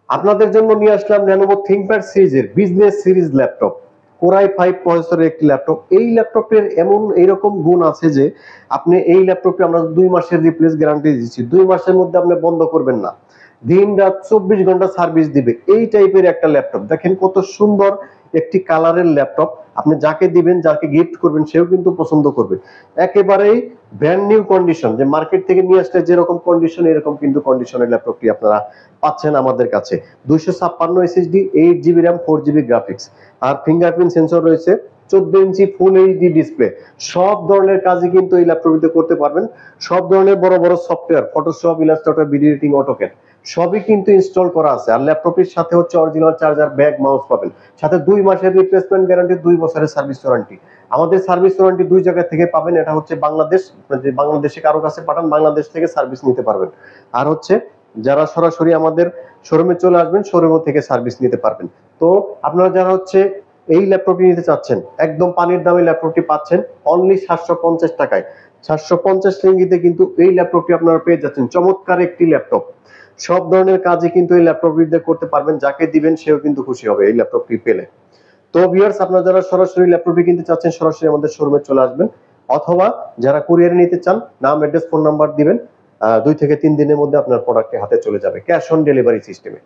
আপনাদের জন্য নিয়ে আসলাম Lenovo ThinkPad সিরিজের বিজনেস সিরিজ ল্যাপটপ, কোরাই 5 প্রসেসরের একটি ল্যাপটপ। এই ল্যাপটপের এইরকম গুণ আছে যে আপনি এই ল্যাপটপে আমরা 2 মাসের রিপ্লেস গ্যারান্টি দিচ্ছি। 2 মাসের মধ্যে আপনি বন্ধ করবেন না, দিন রাত 24 ঘন্টা সার্ভিস দিবে। এই টাইপের একটা ল্যাপটপ, দেখেন কত সুন্দর একটি কালারের ল্যাপটপ। আপনি যাকে দিবেন, যাকে গিফট করবেন, সেও কিন্তু পছন্দ করবে। একেবারেই ব্র্যান্ড নিউ কন্ডিশন, যে মার্কেট থেকে নিয়ে আসলে যেরকম কন্ডিশন, এরকম কিন্তু কন্ডিশনের ল্যাপটপটি আপনারা পাচ্ছেন আমাদের কাছে। 256 SSD, 8 GB RAM, 4 GB graphics, আর ফিঙ্গারপ্রিন্ট সেন্সর রয়েছে, 14 ইঞ্চি ফুল এইচডি ডিসপ্লে। সব ধরনের কাজই কিন্তু এই ল্যাপটপটিতে করতে পারবেন। সব ধরনের বড় বড় software, Photoshop, Illustrator, video editing, AutoCAD সবই কিন্তু ইনস্টল করা আছে। আর ল্যাপটপের সাথে হচ্ছে অরিজিনাল চার্জার, ব্যাগ, মাউস পাবেন। সাথে 2 মাসের রিপ্লেসমেন্ট গ্যারান্টি, 2 বছরের সার্ভিস ওয়ারেন্টি। আমাদের সার্ভিস ওয়ারেন্টি 2 জায়গা থেকে পাবেন। এটা হচ্ছে বাংলাদেশ, যে বাংলাদেশে কারো কাছে পাঠান, বাংলাদেশ থেকে সার্ভিস নিতে পারবেন। আর হচ্ছে যারা সরাসরি আমাদের শোরুমে চলে আসবেন, শোরুম থেকে সার্ভিস নিতে পারবেন। তো আপনারা যারা হচ্ছে এই ল্যাপটপটি নিতে চাচ্ছেন, একদম পানির দামে ল্যাপটপটি পাচ্ছেন অনলি 750 টাকায়। 750 রিঙ্গিতে কিন্তু এই ল্যাপটপটি আপনারা পেয়ে যাচ্ছেন। চমৎকার একটি ল্যাপটপ, সব ধরনের কাজই কিন্তু এই ল্যাপটপটি দিয়ে করতে পারবেন। যাকে দিবেন সেও কিন্তু খুশি হবে এই ল্যাপটপটি পেলে। তো ভিউয়ার্স, আপনারা যারা সরাসরি ল্যাপটপটি কিনতে চাচ্ছেন, সরাসরি আমাদের শোরুমে চলে আসবেন। অথবা যারা কুরিয়ারে নিতে চান, নাম, অ্যাড্রেস, ফোন নাম্বার দিবেন। 2 থেকে 3 দিনের মধ্যে আপনার প্রোডাক্টটি হাতে চলে যাবে, ক্যাশ অন ডেলিভারি সিস্টেমে।